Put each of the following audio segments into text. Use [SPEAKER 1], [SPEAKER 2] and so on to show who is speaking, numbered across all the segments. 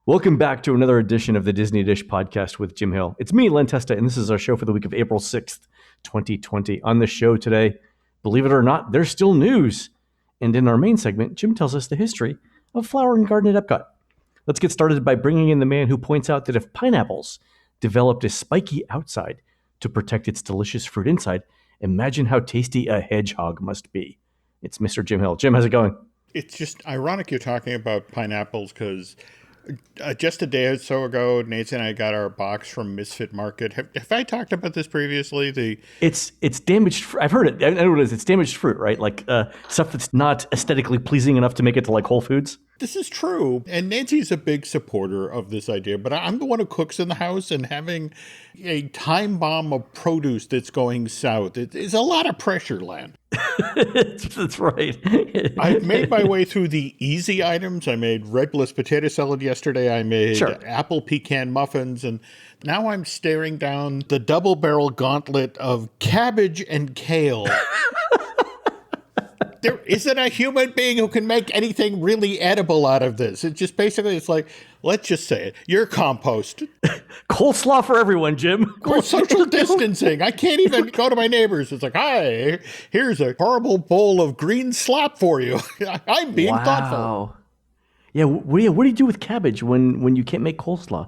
[SPEAKER 1] Welcome back to another edition of the Disney Dish podcast with Jim Hill. It's me, Len Testa, and this is our show for the week of April 6th, 2020. On the show today, believe it or not, there's still news. And in our main segment, Jim tells us the history of Flower and Garden at Epcot. Let's get started by bringing in the man who points out that if pineapples developed a spiky outside to protect its delicious fruit inside, imagine how tasty a hedgehog must be. It's Mr. Jim Hill. Jim, how's it going?
[SPEAKER 2] It's just ironic you're talking about pineapples because just a day or so ago, Nancy and I got our box from Misfit Market. Have I talked about this previously?
[SPEAKER 1] It's damaged fruit. I've heard it. I know what it is. It's damaged fruit, right? Like stuff that's not aesthetically pleasing enough to make it to like Whole Foods.
[SPEAKER 2] This is true. And Nancy's a big supporter of this idea, but I'm the one who cooks in the house, and having a time bomb of produce that's going south, it is a lot of pressure, Len.
[SPEAKER 1] That's right.
[SPEAKER 2] I made my way through the easy items. I made red bliss potato salad yesterday. I made apple pecan muffins, and now I'm staring down the double barrel gauntlet of cabbage and kale. There isn't a human being who can make anything really edible out of this. It's just basically, it's like, let's just say it. You're compost.
[SPEAKER 1] Coleslaw for everyone, Jim.
[SPEAKER 2] We're social distancing. I can't even go to my neighbors. It's like, hi, here's a horrible bowl of green slop for you. I'm being thoughtful.
[SPEAKER 1] Yeah, what do you do with cabbage when you can't make coleslaw?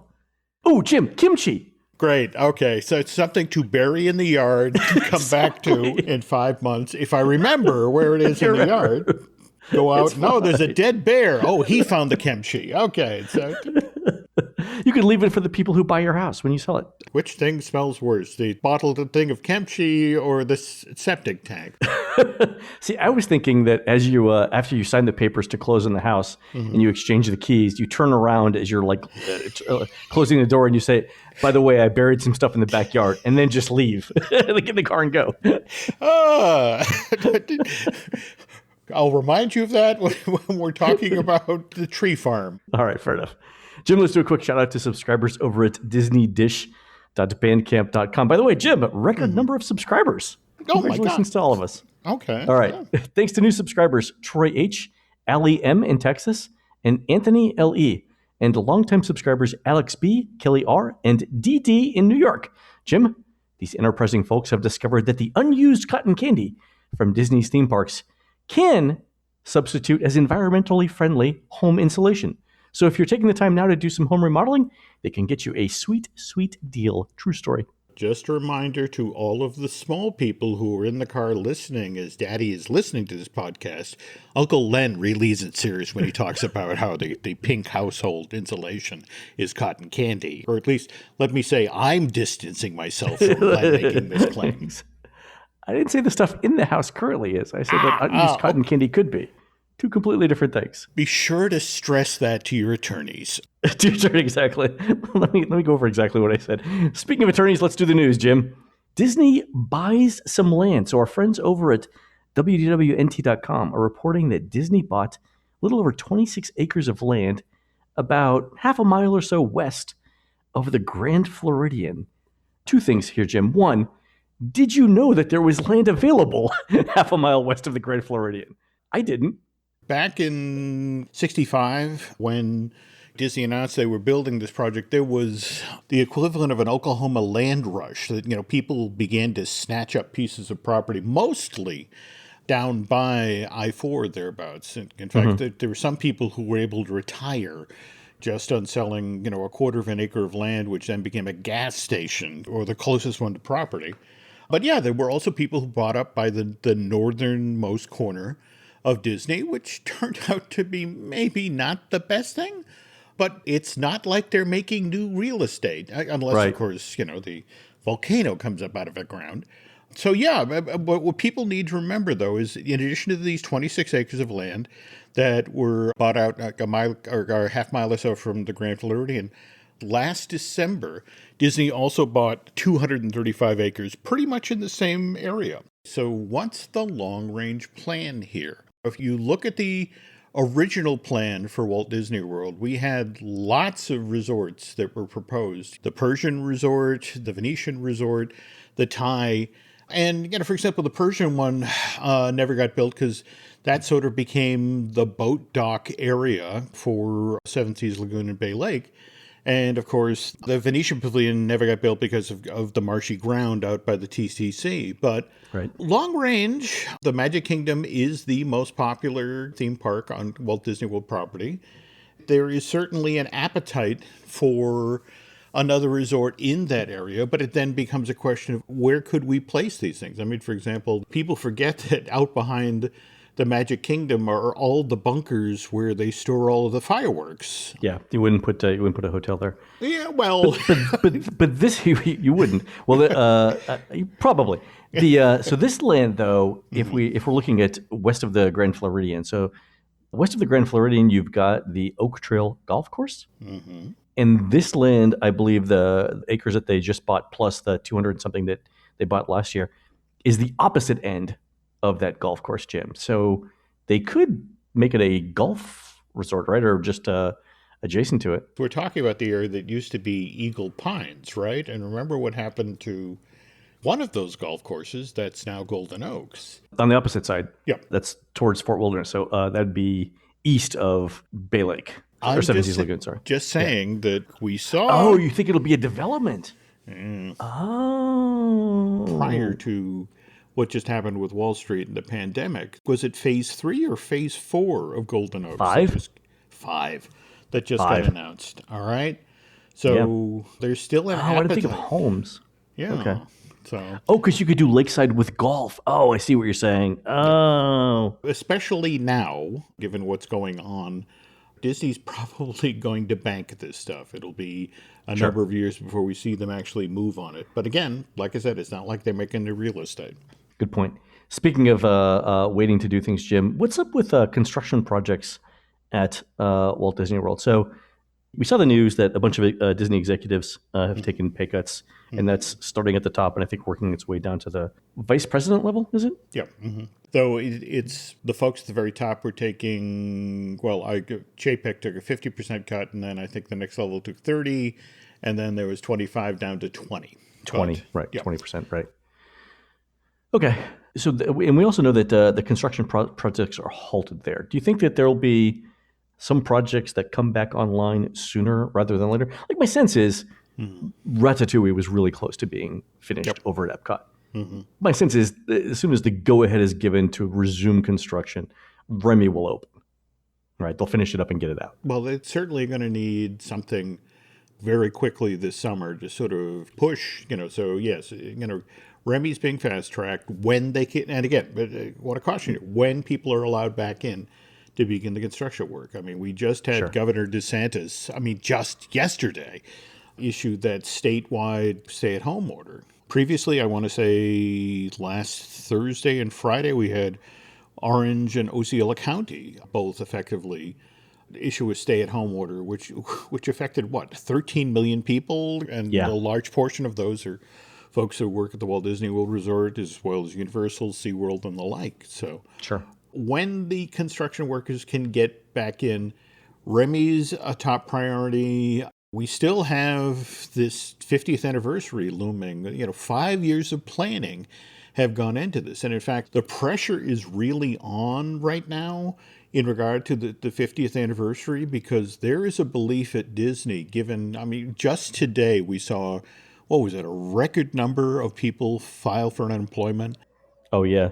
[SPEAKER 1] Oh, Jim, kimchi.
[SPEAKER 2] Great. Okay. So it's something to bury in the yard, to come back to in 5 months. If I remember where it is in the yard, go out. No, there's a dead bear. Oh, he found the kimchi. Okay. So
[SPEAKER 1] you could leave it for the people who buy your house when you sell it.
[SPEAKER 2] Which thing smells worse, the bottled thing of kimchi or the septic tank?
[SPEAKER 1] See, I was thinking that as you, after you sign the papers to close in the house and you exchange the keys, you turn around as you're like closing the door and you say, by the way, I buried some stuff in the backyard, and then just leave. Like, get in the car and go.
[SPEAKER 2] I'll remind you of that when we're talking about the tree farm.
[SPEAKER 1] All right, fair enough. Jim, let's do a quick shout out to subscribers over at disneydish.bandcamp.com. By the way, Jim, record number of subscribers. Congratulations to all of us.
[SPEAKER 2] Okay.
[SPEAKER 1] All right. Yeah. Thanks to new subscribers, Troy H., Allie M. in Texas, and Anthony L.E., and longtime subscribers Alex B., Kelly R., and DD in New York. Jim, these enterprising folks have discovered that the unused cotton candy from Disney's theme parks can substitute as environmentally friendly home insulation. So if you're taking the time now to do some home remodeling, they can get you a sweet, sweet deal. True story.
[SPEAKER 2] Just a reminder to all of the small people who are in the car listening as Daddy is listening to this podcast, Uncle Len really isn't serious when he talks about how the pink household insulation is cotton candy. Or at least, let me say, I'm distancing myself from Len making this claim.
[SPEAKER 1] I didn't say the stuff in the house currently is. I said that unused cotton candy could be. Two completely different things.
[SPEAKER 2] Be sure to stress that to your attorneys.
[SPEAKER 1] To your attorney, exactly. Let me go over exactly what I said. Speaking of attorneys, let's do the news, Jim. Disney buys some land. So our friends over at WDWNT.com are reporting that Disney bought a little over 26 acres of land about half a mile or so west of the Grand Floridian. Two things here, Jim. One, did you know that there was land available half a mile west of the Grand Floridian? I didn't.
[SPEAKER 2] Back in 65, when Disney announced they were building this project, there was the equivalent of an Oklahoma land rush. That, people began to snatch up pieces of property, mostly down by I-4 thereabouts. In fact, there were some people who were able to retire just on selling, a quarter of an acre of land, which then became a gas station or the closest one to property. But yeah, there were also people who bought up by the northernmost corner of Disney, which turned out to be maybe not the best thing, but it's not like they're making new real estate, unless, of course, the volcano comes up out of the ground. So yeah, what people need to remember, though, is in addition to these 26 acres of land that were bought out like a mile or a half mile or so from the Grand Floridian, last December, Disney also bought 235 acres, pretty much in the same area. So what's the long-range plan here? If you look at the original plan for Walt Disney World, we had lots of resorts that were proposed. The Persian resort, the Venetian resort, the Thai. And, for example, the Persian one never got built because that sort of became the boat dock area for Seven Seas Lagoon and Bay Lake. And of course, the Venetian Pavilion never got built because of the marshy ground out by the TCC. But
[SPEAKER 1] Right.
[SPEAKER 2] long range, the Magic Kingdom is the most popular theme park on Walt Disney World property. There is certainly an appetite for another resort in that area, but it then becomes a question of where could we place these things? I mean, for example, people forget that out behind the Magic Kingdom are all the bunkers where they store all of the fireworks.
[SPEAKER 1] Yeah, you wouldn't put a hotel there.
[SPEAKER 2] Yeah, well,
[SPEAKER 1] But this you wouldn't. Well, probably so this land though, if we're looking at west of the Grand Floridian, so west of the Grand Floridian, you've got the Oak Trail Golf Course, and this land, I believe, the acres that they just bought plus the 200 something that they bought last year, is the opposite end of that golf course, Jim. So they could make it a golf resort, right, or just adjacent to it.
[SPEAKER 2] we're talking about the area that used to be Eagle Pines, right? And remember what happened to one of those golf courses that's now Golden Oaks.
[SPEAKER 1] On the opposite side,
[SPEAKER 2] Yep.
[SPEAKER 1] that's towards Fort Wilderness. So that'd be east of Bay Lake or Seven Seas Lagoon. Sorry.
[SPEAKER 2] Just saying that we saw
[SPEAKER 1] Oh, you think it'll be a development? Oh,
[SPEAKER 2] prior to what just happened with Wall Street and the pandemic. Was it phase 3 or phase 4 of Golden Oaks?
[SPEAKER 1] Five?
[SPEAKER 2] Five. That just
[SPEAKER 1] Five.
[SPEAKER 2] got announced. All right. So there's still an
[SPEAKER 1] Oh, I
[SPEAKER 2] appetite.
[SPEAKER 1] didn't think of homes.
[SPEAKER 2] Yeah.
[SPEAKER 1] Okay.
[SPEAKER 2] So
[SPEAKER 1] Oh, because you could do lakeside with golf. Oh, I see what you're saying. Oh,
[SPEAKER 2] especially now, given what's going on, Disney's probably going to bank this stuff. It'll be a number of years before we see them actually move on it. But again, like I said, it's not like they're making the real estate.
[SPEAKER 1] good point. Speaking of waiting to do things, Jim, what's up with construction projects at Walt Disney World? So we saw the news that a bunch of Disney executives have taken pay cuts, and that's starting at the top and I think working its way down to the vice president level, is it?
[SPEAKER 2] Yep. Though it's the folks at the very top were taking, JPEG took a 50% cut, and then I think the next level took 30, and then there was 25 down to 20.
[SPEAKER 1] 20,
[SPEAKER 2] But,
[SPEAKER 1] right,
[SPEAKER 2] yep.
[SPEAKER 1] 20%, right. Okay. So, and we also know that the construction projects are halted there. Do you think that there will be some projects that come back online sooner rather than later? Like my sense is Ratatouille was really close to being finished over at Epcot. My sense is as soon as the go-ahead is given to resume construction, Remy will open. Right? They'll finish it up and get it out.
[SPEAKER 2] Well, they're certainly going to need something very quickly this summer to sort of push, so yes, Remy's being fast-tracked when they can, and again, but I want to caution you, when people are allowed back in to begin the construction work. I mean, we just had Governor DeSantis, just yesterday, issued that statewide stay-at-home order. Previously, I want to say last Thursday and Friday, we had Orange and Osceola County both effectively issue a stay-at-home order, which affected, 13 million people? And a large portion of those are folks who work at the Walt Disney World Resort, as well as Universal, SeaWorld, and the like. So when the construction workers can get back in, Remy's a top priority. We still have this 50th anniversary looming. 5 years of planning have gone into this. And in fact, the pressure is really on right now in regard to the 50th anniversary, because there is a belief at Disney, just today we saw, a record number of people file for unemployment.
[SPEAKER 1] Oh, yeah.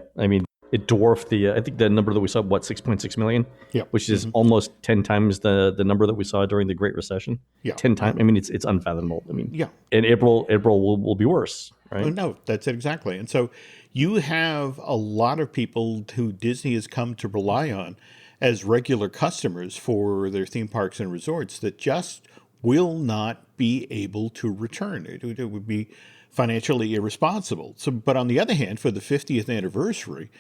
[SPEAKER 1] It dwarfed I think the number that we saw, 6.6 million?
[SPEAKER 2] Yeah.
[SPEAKER 1] Which is almost 10 times the number that we saw during the Great Recession.
[SPEAKER 2] Yeah.
[SPEAKER 1] 10 times. It's unfathomable.
[SPEAKER 2] Yeah.
[SPEAKER 1] And April will be worse, right?
[SPEAKER 2] Oh, no, that's it exactly. And so you have a lot of people who Disney has come to rely on as regular customers for their theme parks and resorts that just will not be able to return. It would be financially irresponsible. So, but on the other hand, for the 50th anniversary,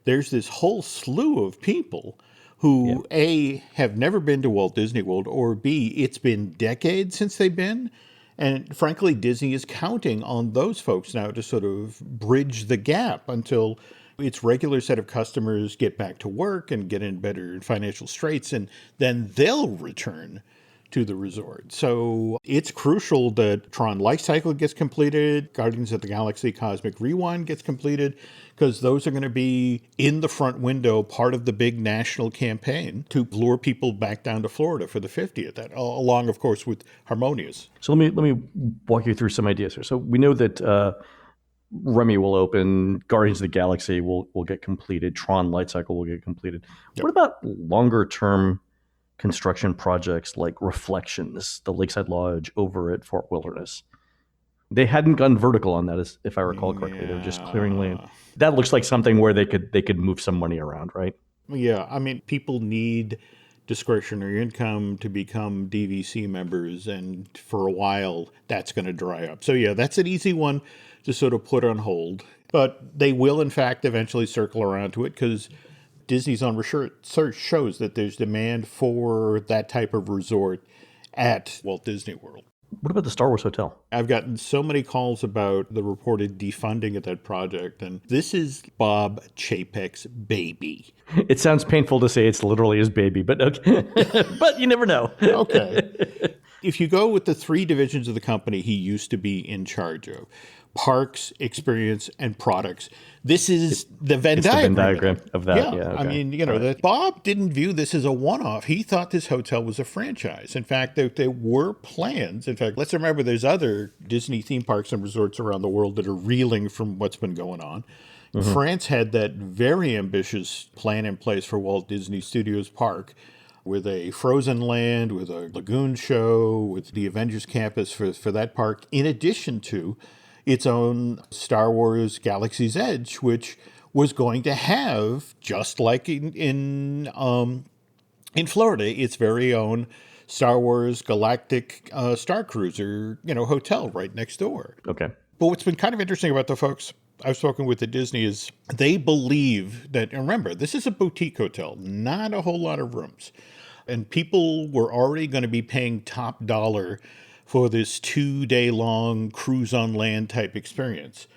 [SPEAKER 2] there's this whole slew of people who, A, have never been to Walt Disney World, or B, it's been decades since they've been. And frankly, Disney is counting on those folks now to sort of bridge the gap until its regular set of customers get back to work and get in better financial straits, and then they'll return to the resort. So it's crucial that Tron Life Cycle gets completed, Guardians of the Galaxy Cosmic Rewind gets completed, because those are going to be in the front window, part of the big national campaign to lure people back down to Florida for the 50th, that, along, of course, with Harmonious.
[SPEAKER 1] So let me walk you through some ideas here. So we know that Remy will open, Guardians of the Galaxy will get completed, Tron Light Cycle will get completed. Yep. What about longer term construction projects like Reflections, the Lakeside Lodge over at Fort Wilderness? They hadn't gone vertical on that, if I recall correctly. Yeah. They were just clearing land. That looks like something where they could move some money around, right?
[SPEAKER 2] Yeah, I mean, people need discretionary income to become DVC members, and for a while, that's going to dry up. So yeah, that's an easy one to sort of put on hold. But they will, in fact, eventually circle around to it, because Disney's own research shows that there's demand for that type of resort at Walt Disney World.
[SPEAKER 1] What about the Star Wars Hotel?
[SPEAKER 2] I've gotten so many calls about the reported defunding of that project, and this is Bob Chapek's baby.
[SPEAKER 1] It sounds painful to say it's literally his baby, but okay. But you never know.
[SPEAKER 2] Okay. If you go with the three divisions of the company he used to be in charge of, parks, experience, and products. This is the Venn diagram
[SPEAKER 1] of that. Yeah,
[SPEAKER 2] okay. I mean, that Bob didn't view this as a one-off. He thought this hotel was a franchise. In fact, there were plans. In fact, let's remember there's other Disney theme parks and resorts around the world that are reeling from what's been going on. Mm-hmm. France had that very ambitious plan in place for Walt Disney Studios Park, with a Frozen Land, with a lagoon show, with the Avengers campus for that park, in addition to its own Star Wars Galaxy's Edge, which was going to have, just like in Florida, its very own Star Wars Galactic Star Cruiser, hotel right next door.
[SPEAKER 1] Okay.
[SPEAKER 2] But what's been kind of interesting about the folks I've spoken with at Disney is they believe that, and remember, this is a boutique hotel, not a whole lot of rooms. And people were already going to be paying top dollar for this 2-day-long cruise on land type experience.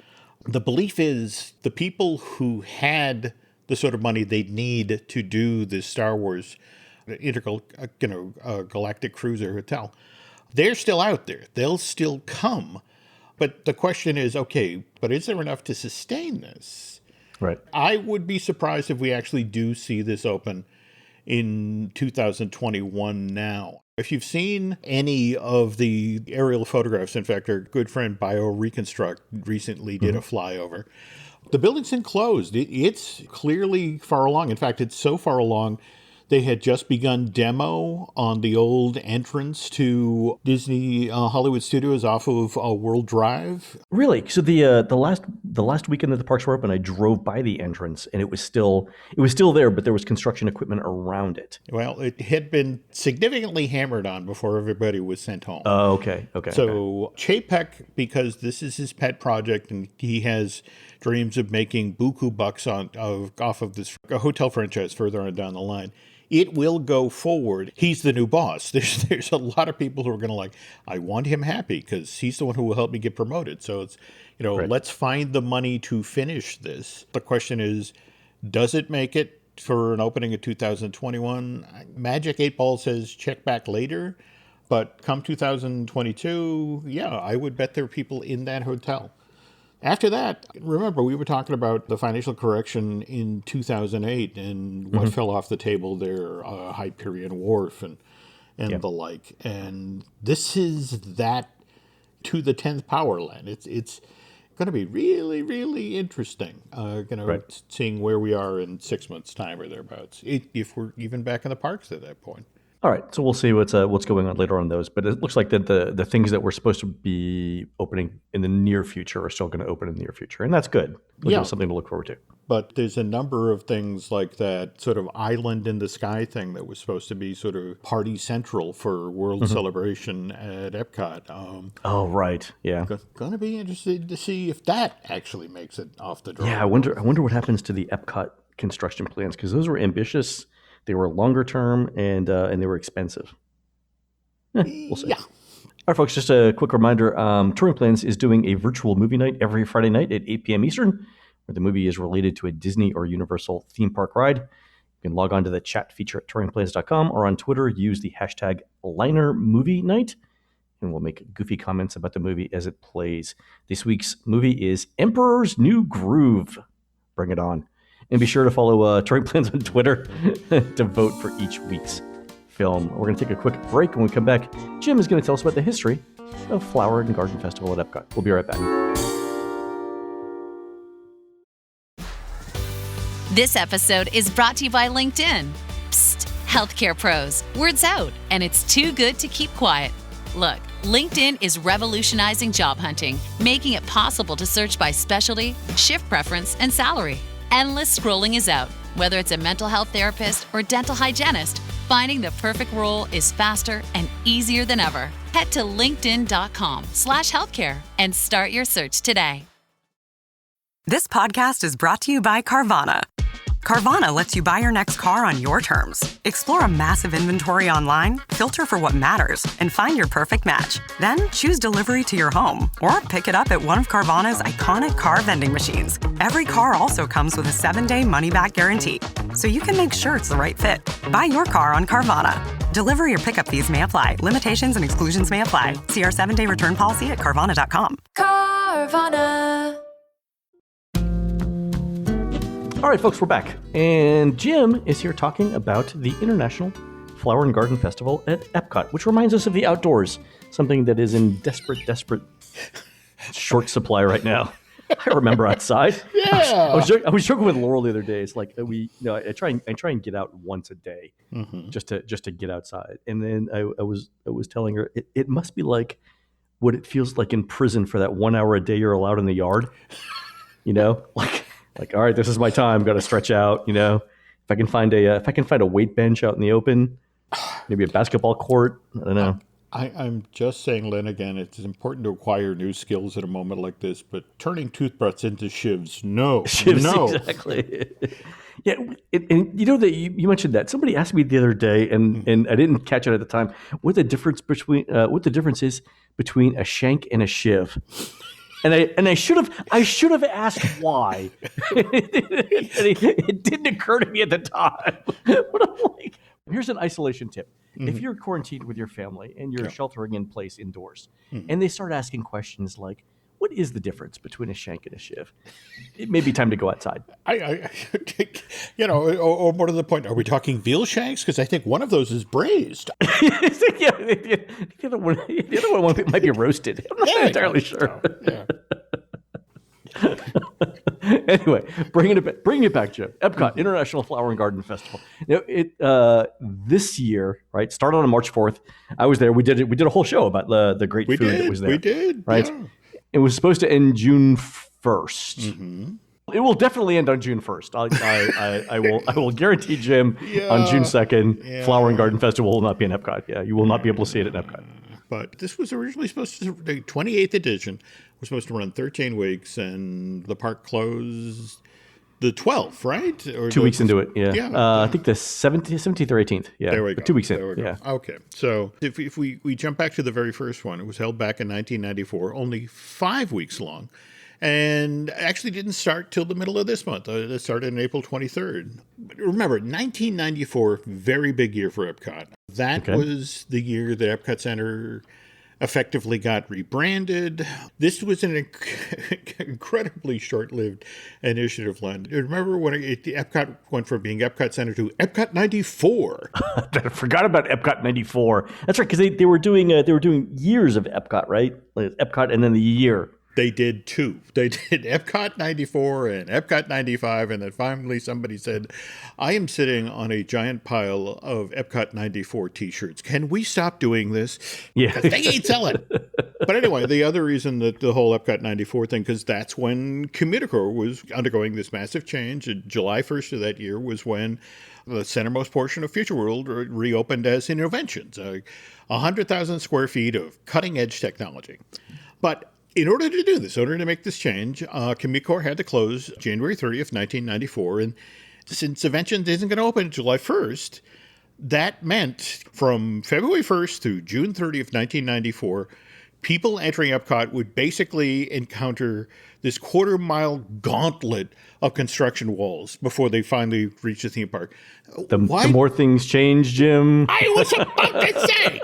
[SPEAKER 2] The belief is the people who had the sort of money they'd need to do this Star Wars galactic cruiser hotel, they're still out there. They'll still come. But the question is, okay, but is there enough to sustain this?
[SPEAKER 1] Right.
[SPEAKER 2] I would be surprised if we actually do see this open in 2021 now. If you've seen any of the aerial photographs, in fact, our good friend BioReconstruct recently did a flyover. The building's enclosed. It's clearly far along. In fact, it's so far along, they had just begun demo on the old entrance to Disney Hollywood Studios off of World Drive.
[SPEAKER 1] Really? So the last weekend that the parks were open, I drove by the entrance and it was still there, but there was construction equipment around it.
[SPEAKER 2] Well, it had been significantly hammered on before everybody was sent home.
[SPEAKER 1] Oh, okay.
[SPEAKER 2] So Chapek, because this is his pet project and he has dreams of making buku bucks off of this hotel franchise further on down the line, it will go forward. He's the new boss. There's a lot of people who are going to I want him happy because he's the one who will help me get promoted. So it's, right. Let's find the money to finish this. The question is, does it make it for an opening in 2021? Magic 8 Ball says check back later. But come 2022, yeah, I would bet there are people in that hotel. After that, remember, we were talking about the financial correction in 2008 and what fell off the table there, Hyperion Wharf and the like. And this is that to the 10th power, Len. It's going to be really, really interesting, right. Seeing where we are in 6 months' time or thereabouts, if we're even back in the parks at that point.
[SPEAKER 1] All right, so we'll see what's going on later on those. But it looks like that the things that were supposed to be opening in the near future are still going to open in the near future, and that's good. It's something to look forward to.
[SPEAKER 2] But there's a number of things like that sort of island in the sky thing that was supposed to be sort of party central for World Celebration at Epcot.
[SPEAKER 1] Oh, right, yeah.
[SPEAKER 2] Going to be interested to see if that actually makes it off the drawing.
[SPEAKER 1] Yeah, I wonder what happens to the Epcot construction plans, because those were ambitious. They were longer term and they were expensive. We'll see. Yeah. All right, folks, just a quick reminder. Touring Plans is doing a virtual movie night every Friday night at 8 p.m. Eastern, where the movie is related to a Disney or Universal theme park ride. You You can log on to the chat feature at touringplans.com or on Twitter, use the hashtag LinerMovieNight, and we'll make goofy comments about the movie as it plays. This week's movie is Emperor's New Groove. Bring it on. And be sure to follow Touring Plans on Twitter to vote for each week's film. We're going to take a quick break. When we come back, Jim is going to tell us about the history of Flower and Garden Festival at Epcot. We'll be right back.
[SPEAKER 3] This episode is brought to you by LinkedIn. Psst, healthcare pros, word's out, and it's too good to keep quiet. Look, LinkedIn is revolutionizing job hunting, making it possible to search by specialty, shift preference, and salary. Endless scrolling is out. Whether it's a mental health therapist or dental hygienist, finding the perfect role is faster and easier than ever. Head to linkedin.com/healthcare and start your search today.
[SPEAKER 4] This podcast is brought to you by Carvana. Carvana lets you buy your next car on your terms. Explore a massive inventory online, filter for what matters, and find your perfect match. Then choose delivery to your home or pick it up at one of Carvana's iconic car vending machines. Every car also comes with a 7-day money-back guarantee, so you can make sure it's the right fit. Buy your car on Carvana. Delivery or pickup fees may apply. Limitations and exclusions may apply. See our 7-day return policy at Carvana.com.
[SPEAKER 5] Carvana.
[SPEAKER 1] All right, folks, we're back. And Jim is here talking about the International Flower and Garden Festival at Epcot, which reminds us of the outdoors, something that is in desperate short supply right now. I remember outside.
[SPEAKER 2] Yeah.
[SPEAKER 1] I was joking with Laurel the other day. It's like I try and get out once a day, just to get outside. And then I was telling her it must be like what it feels like in prison for that 1 hour a day you're allowed in the yard. Like, all right, this is my time. Got to stretch out. If I can find a weight bench out in the open, maybe a basketball court. I don't know.
[SPEAKER 2] I'm just saying, Len, again, it's important to acquire new skills at a moment like this, but turning toothbrushes into shivs, no.
[SPEAKER 1] Shivs, exactly. Yeah, and that you mentioned that. Somebody asked me the other day, and I didn't catch it at the time, what the difference is between a shank and a shiv. And I should have asked why. It didn't occur to me at the time. But I'm like, here's an isolation tip. If you're quarantined with your family and you're sheltering in place indoors, and they start asking questions like, what is the difference between a shank and a shiv? It may be time to go outside.
[SPEAKER 2] Or more to the point, are we talking veal shanks? Because I think one of those is braised.
[SPEAKER 1] Yeah, the other one might be roasted. I'm not entirely sure.
[SPEAKER 2] Yeah.
[SPEAKER 1] Anyway, bringing it back, Jim. Epcot International Flower and Garden Festival. This year, right, started on March 4th. I was there. We did a whole show about the great food that was there.
[SPEAKER 2] We did,
[SPEAKER 1] right?
[SPEAKER 2] Yeah.
[SPEAKER 1] It was supposed to end June 1st. It will definitely end on June 1st. I will guarantee, Jim, on June 2nd, Flower and Garden Festival will not be in Epcot. Yeah, you will not be able to see it at Epcot.
[SPEAKER 2] But this was originally supposed to, the 28th edition was supposed to run 13 weeks, and the park closed the 12th, right? Or
[SPEAKER 1] 2 weeks into it, yeah.
[SPEAKER 2] I
[SPEAKER 1] think the 17th or 18th. Yeah,
[SPEAKER 2] there we go.
[SPEAKER 1] 2 weeks in.
[SPEAKER 2] There we go.
[SPEAKER 1] Yeah.
[SPEAKER 2] Okay, so if we jump back to the very first one, it was held back in 1994, only 5 weeks long, and actually didn't start till the middle of this month. It started on April 23rd. But remember, 1994, very big year for Epcot. That was the year that Epcot Center effectively got rebranded. This was an incredibly short-lived initiative, Len. Remember when Epcot went from being Epcot Center to Epcot 94?
[SPEAKER 1] I forgot about Epcot 94. That's right, because they were doing years of Epcot, right? Like Epcot and then the year.
[SPEAKER 2] They did two. They did Epcot 94 and Epcot 95, and then finally somebody said, I am sitting on a giant pile of Epcot 94 t-shirts. Can we stop doing this?
[SPEAKER 1] Yeah.
[SPEAKER 2] Because they ain't selling. But anyway, the other reason that the whole Epcot 94 thing, because that's when Communicore was undergoing this massive change. And July 1st of that year was when the centermost portion of Future World reopened as Innoventions, 100,000 square feet of cutting-edge technology. But in order to do this, in order to make this change, Communicore had to close January 30th, 1994. And since Innoventions isn't going to open July 1st, that meant from February 1st through June 30th, 1994, people entering Epcot would basically encounter this quarter-mile gauntlet of construction walls before they finally reach the theme park.
[SPEAKER 1] The more things change, Jim.
[SPEAKER 2] I was about to say!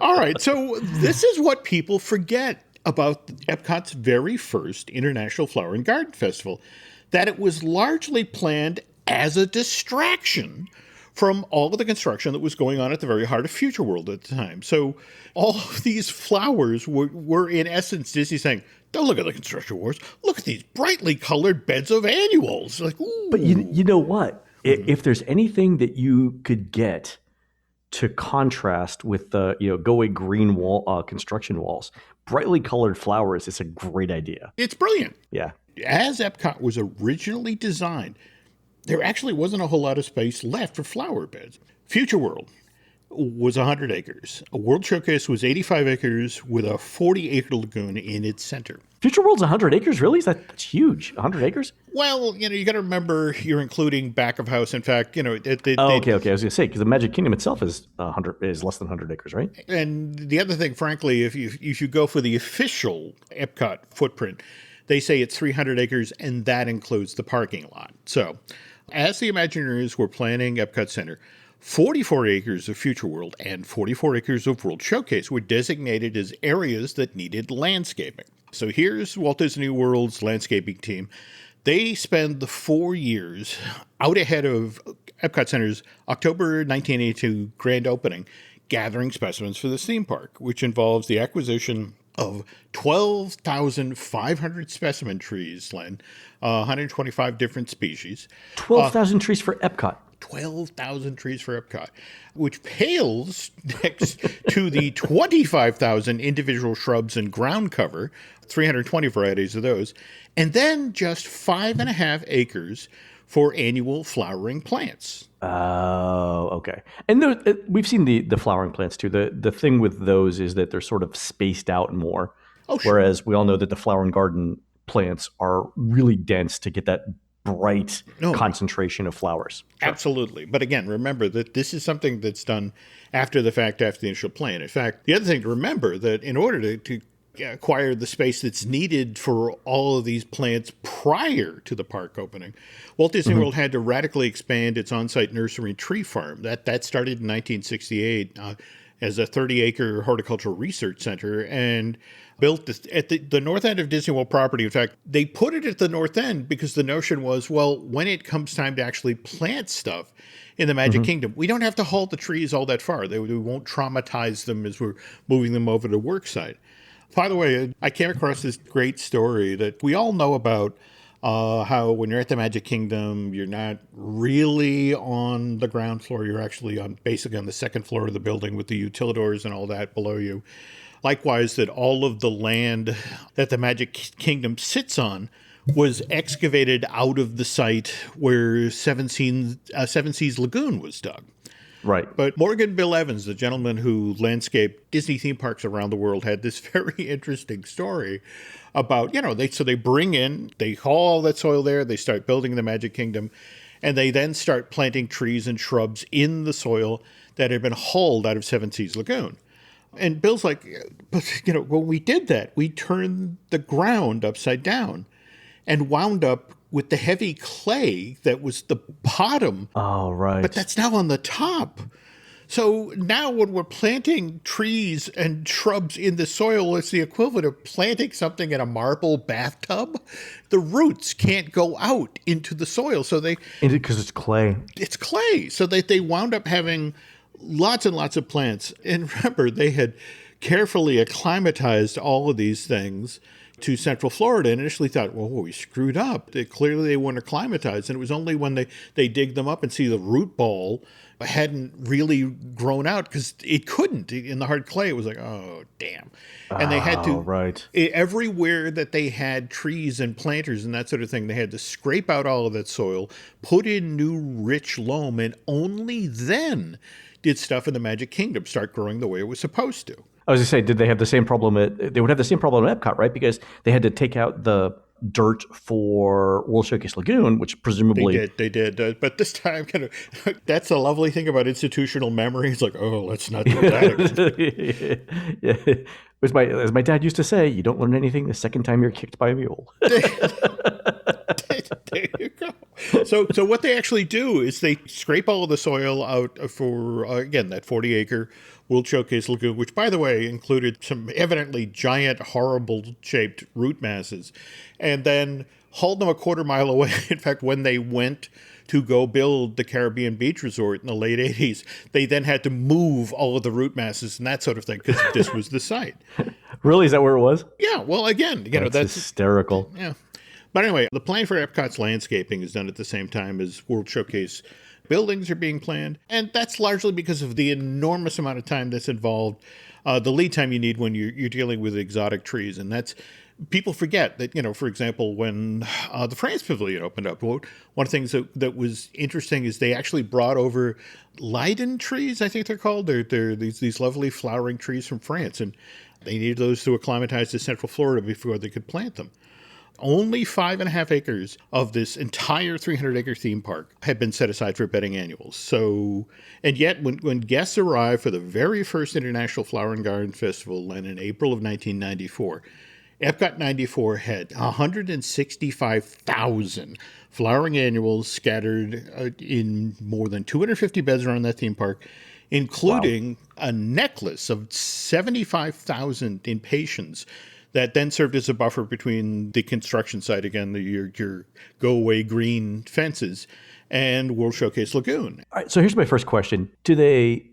[SPEAKER 2] All right, so this is what people forget about Epcot's very first International Flower and Garden Festival, that it was largely planned as a distraction from all of the construction that was going on at the very heart of Future World at the time. So all of these flowers were in essence Disney saying, don't look at the construction wars. Look at these brightly colored beds of annuals. Like, ooh.
[SPEAKER 1] But you know what? If there's anything that you could get to contrast with the go away green wall construction walls, brightly colored flowers is a great idea.
[SPEAKER 2] It's brilliant.
[SPEAKER 1] Yeah.
[SPEAKER 2] As Epcot was originally designed, there actually wasn't a whole lot of space left for flower beds. Future World was 100 acres. A World Showcase was 85 acres with a 40-acre lagoon in its center.
[SPEAKER 1] Future World's 100 acres? Really? That's huge. 100 acres?
[SPEAKER 2] Well, you got to remember you're including back of house. In fact,
[SPEAKER 1] okay. I was going to say, because the Magic Kingdom itself is less than 100 acres, right?
[SPEAKER 2] And the other thing, frankly, if you go for the official Epcot footprint, they say it's 300 acres, and that includes the parking lot. So, as the Imagineers were planning Epcot Center, 44 acres of Future World and 44 acres of World Showcase were designated as areas that needed landscaping. So here's Walt Disney World's landscaping team. They spend the 4 years out ahead of Epcot Center's October 1982 grand opening, gathering specimens for this theme park, which involves the acquisition of 12,500 specimen trees, Len, 125 different species.
[SPEAKER 1] 12,000 trees for Epcot.
[SPEAKER 2] 12,000 trees for Epcot, which pales next to the 25,000 individual shrubs and ground cover, 320 varieties of those, and then just 5.5 acres for annual flowering plants.
[SPEAKER 1] Oh, okay. And we've seen the flowering plants too. The thing with those is that they're sort of spaced out more.
[SPEAKER 2] Oh, sure.
[SPEAKER 1] Whereas we all know that the flower and garden plants are really dense to get that bright concentration of flowers. Sure.
[SPEAKER 2] Absolutely. But again, remember that this is something that's done after the fact, after the initial plan. In fact, the other thing to remember that in order to acquire the space that's needed for all of these plants prior to the park opening, Walt Disney World had to radically expand its on-site nursery and tree farm. That started in 1968 as a 30-acre horticultural research center and built at the north end of Disney World property. In fact, they put it at the north end because the notion was, well, when it comes time to actually plant stuff in the Magic Kingdom, we don't have to haul the trees all that far. We won't traumatize them as we're moving them over to work site. By the way, I came across this great story that we all know about, how when you're at the Magic Kingdom, you're not really on the ground floor. You're actually basically on the second floor of the building with the utilidors and all that below you. Likewise, that all of the land that the Magic Kingdom sits on was excavated out of the site where Seven Seas Lagoon was dug.
[SPEAKER 1] Right.
[SPEAKER 2] But Morgan Bill Evans, the gentleman who landscaped Disney theme parks around the world, had this very interesting story about, they bring in, they haul all that soil there, they start building the Magic Kingdom, and they then start planting trees and shrubs in the soil that had been hauled out of Seven Seas Lagoon. And Bill's like, but, when we did that, we turned the ground upside down and wound up with the heavy clay that was the bottom.
[SPEAKER 1] Oh, right.
[SPEAKER 2] But that's now on the top. So now when we're planting trees and shrubs in the soil, it's the equivalent of planting something in a marble bathtub. The roots can't go out into the soil. So
[SPEAKER 1] because it's clay.
[SPEAKER 2] It's clay. So they wound up having lots and lots of plants. And remember, they had carefully acclimatized all of these things to Central Florida and initially thought, well, we screwed up. Clearly they weren't acclimatized. And it was only when they dig them up and see the root ball hadn't really grown out, because it couldn't. In the hard clay, it was like, oh, damn. And they had to,
[SPEAKER 1] right.
[SPEAKER 2] Everywhere that they had trees and planters and that sort of thing, they had to scrape out all of that soil, put in new rich loam, and only then did stuff in the Magic Kingdom start growing the way it was supposed to.
[SPEAKER 1] I was going to say, did they have the same problem they would have the same problem at Epcot, right? Because they had to take out the dirt for World Showcase Lagoon, which presumably
[SPEAKER 2] They did. But this time, that's a lovely thing about institutional memory. It's like, oh, let's not do that again.
[SPEAKER 1] Yeah. As my dad used to say, you don't learn anything the second time you're kicked by a mule.
[SPEAKER 2] There you go. So what they actually do is they scrape all of the soil out for, again, that 40-acre World Showcase Lagoon, which, by the way, included some evidently giant, horrible-shaped root masses, and then hauled them a quarter mile away. In fact, when they went to go build the Caribbean Beach Resort in the late 80s, they then had to move all of the root masses and that sort of thing because this was the site.
[SPEAKER 1] Really? Is that where it was?
[SPEAKER 2] Yeah, well, again, that's
[SPEAKER 1] hysterical.
[SPEAKER 2] Yeah. But anyway, the plan for Epcot's landscaping is done at the same time as World Showcase buildings are being planned. And that's largely because of the enormous amount of time that's involved, the lead time you need when you're dealing with exotic trees. And that's, people forget that, for example, when the France Pavilion opened up, one of the things that was interesting is they actually brought over Leiden trees, I think they're called. They're these lovely flowering trees from France. And they needed those to acclimatize to Central Florida before they could plant them. Only 5.5 acres of this entire 300-acre theme park had been set aside for bedding annuals. So, and yet, when guests arrived for the very first International Flower and Garden Festival in April of 1994, Epcot 94 had 165,000 flowering annuals scattered in more than 250 beds around that theme park, including a necklace of 75,000 impatiens that then served as a buffer between the construction site, again, your go-away green fences, and World Showcase Lagoon.
[SPEAKER 1] All right, so here's my first question. Do they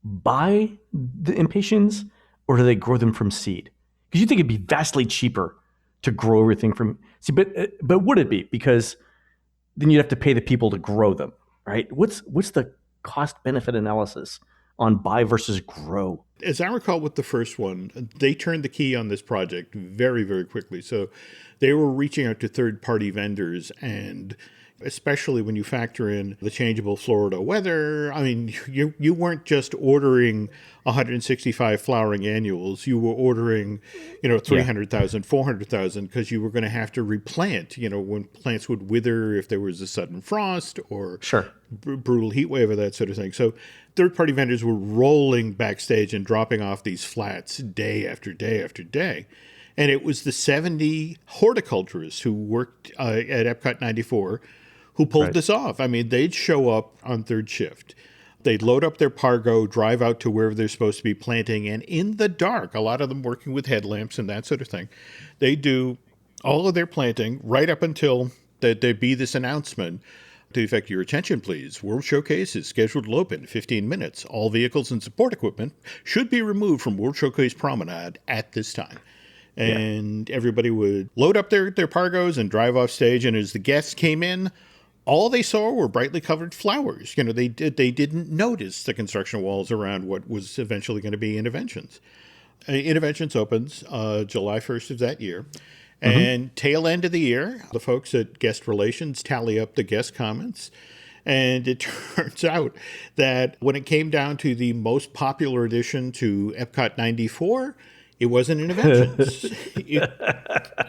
[SPEAKER 1] buy the impatiens or do they grow them from seed? Because you think it'd be vastly cheaper to grow everything from seed, but would it be? Because then you'd have to pay the people to grow them, right? What's the cost-benefit analysis on buy versus grow?
[SPEAKER 2] As I recall with the first one, they turned the key on this project very, very quickly. So they were reaching out to third-party vendors, and especially when you factor in the changeable Florida weather, I mean, you weren't just ordering 165 flowering annuals. You were ordering, 300,000, 400,000, because you were going to have to replant, when plants would wither if there was a sudden frost or brutal heat wave or that sort of thing. So third-party vendors were rolling backstage and dropping off these flats day after day after day. And it was the 70 horticulturists who worked at Epcot 94 who pulled this off. I mean, they'd show up on third shift. They'd load up their Pargo, drive out to wherever they're supposed to be planting, and in the dark, a lot of them working with headlamps and that sort of thing, they do all of their planting right up until there'd be this announcement to the effect, your attention, please. World Showcase is scheduled to open in 15 minutes. All vehicles and support equipment should be removed from World Showcase Promenade at this time. And everybody would load up their Pargos and drive off stage, and as the guests came in, all they saw were brightly covered flowers. They didn't notice the construction walls around what was eventually going to be Innoventions. Innoventions opens July 1st of that year. And tail end of the year, the folks at Guest Relations tally up the guest comments. And it turns out that when it came down to the most popular addition to Epcot 94, it wasn't Innoventions.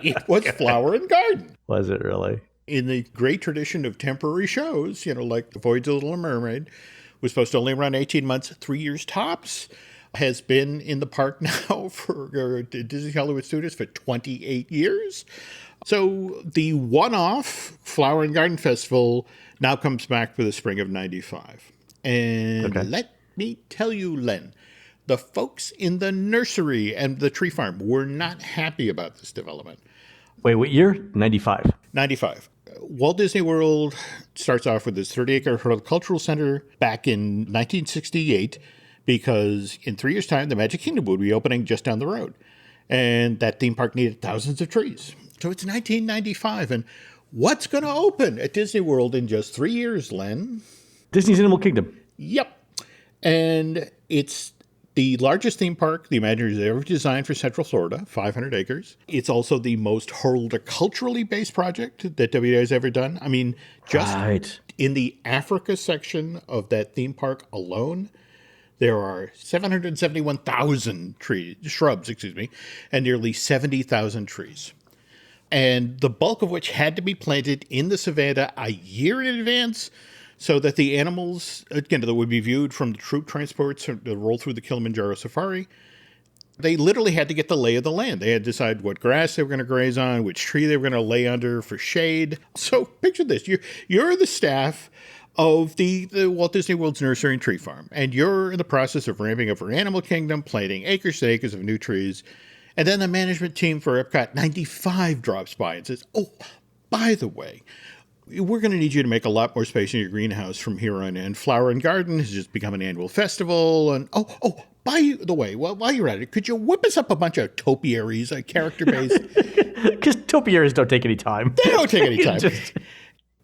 [SPEAKER 2] it was Flower and Garden.
[SPEAKER 1] Was it really?
[SPEAKER 2] In the great tradition of temporary shows, like The Voyage of the Little Mermaid, was supposed to only run 18 months, 3 years tops, has been in the park now for Disney Hollywood Studios for 28 years. So the one-off Flower and Garden Festival now comes back for the spring of 95. And let me tell you, Len, the folks in the nursery and the tree farm were not happy about this development.
[SPEAKER 1] Wait, what year? 95.
[SPEAKER 2] 95. Walt Disney World starts off with this 30-acre horticultural center back in 1968 because in 3 years' time, the Magic Kingdom would be opening just down the road. And that theme park needed thousands of trees. So it's 1995. And what's going to open at Disney World in just 3 years, Len?
[SPEAKER 1] Disney's Animal Kingdom.
[SPEAKER 2] Yep. And it's the largest theme park the Imagineers ever designed for Central Florida, 500 acres. It's also the most horticulturally based project that WDI has ever done. I mean, just in the Africa section of that theme park alone, there are 771,000 shrubs, and nearly 70,000 trees. and the bulk of which had to be planted in the savannah a year in advance so that the animals, again, that would be viewed from the troop transports that roll through the Kilimanjaro Safari, they literally had to get the lay of the land. They had to decide what grass they were going to graze on, which tree they were going to lay under for shade. So picture this. You're the staff of the Walt Disney World's Nursery and Tree Farm, and you're in the process of ramping up for Animal Kingdom, planting acres and acres of new trees. And then the management team for Epcot 95 drops by and says, oh, by the way, we're going to need you to make a lot more space in your greenhouse from here on in. Flower and Garden has just become an annual festival. And by the way, while you're at it, could you whip us up a bunch of topiaries, character-based?
[SPEAKER 1] Because topiaries don't take any time.
[SPEAKER 2] They don't take any time.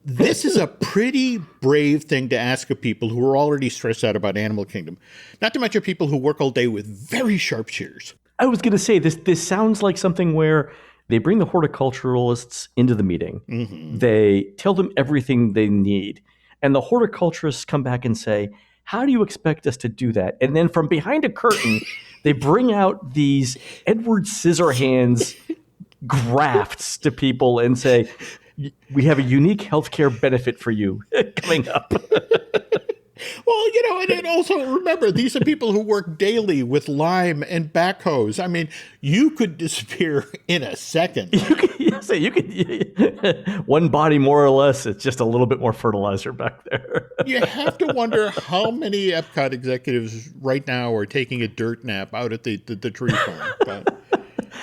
[SPEAKER 2] This is a pretty brave thing to ask of people who are already stressed out about Animal Kingdom. Not to mention people who work all day with very sharp shears.
[SPEAKER 1] I was going to say, this sounds like something where they bring the horticulturalists into the meeting. Mm-hmm. They tell them everything they need. And the horticulturists come back and say, how do you expect us to do that? And then from behind a curtain, they bring out these Edward Scissorhands grafts to people and say, we have a unique healthcare benefit for you coming up.
[SPEAKER 2] Well, and also remember, these are people who work daily with lime and backhoes. I mean, you could disappear in a second.
[SPEAKER 1] You could one body more or less. It's just a little bit more fertilizer back there.
[SPEAKER 2] You have to wonder how many Epcot executives right now are taking a dirt nap out at the tree farm. But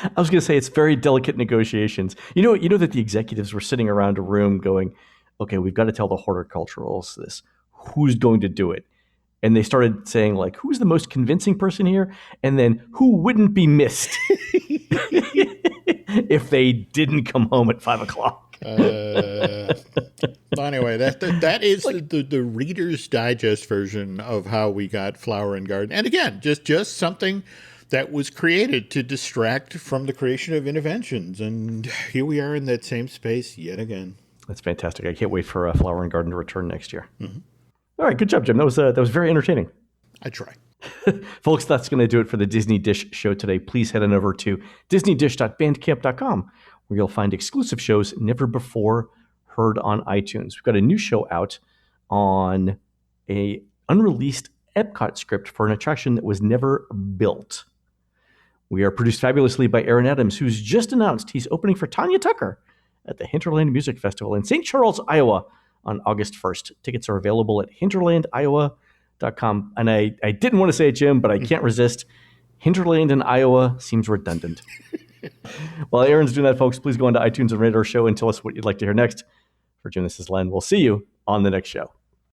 [SPEAKER 1] I was going to say, it's very delicate negotiations. You know that the executives were sitting around a room going, okay, we've got to tell the horticulturalists this. Who's going to do it? And they started saying, like, who's the most convincing person here? And then who wouldn't be missed if they didn't come home at 5 o'clock?
[SPEAKER 2] Anyway, that is the Reader's Digest version of how we got Flower and Garden. And again, just something that was created to distract from the creation of Innoventions. And here we are in that same space yet again.
[SPEAKER 1] That's fantastic. I can't wait for Flower and Garden to return next year. Mm-hmm. All right, good job, Jim. That was very entertaining.
[SPEAKER 2] I try.
[SPEAKER 1] Folks, that's going to do it for the Disney Dish show today. Please head on over to disneydish.bandcamp.com, where you'll find exclusive shows never before heard on iTunes. We've got a new show out on a unreleased Epcot script for an attraction that was never built. We are produced fabulously by Aaron Adams, who's just announced he's opening for Tanya Tucker at the Hinterland Music Festival in St. Charles, Iowa on August 1st. Tickets are available at hinterlandiowa.com. And I didn't want to say it, Jim, but I can't resist. Hinterland in Iowa seems redundant. While Aaron's doing that, folks, please go on to iTunes and rate our show and tell us what you'd like to hear next. For Jim, this is Len. We'll see you on the next show.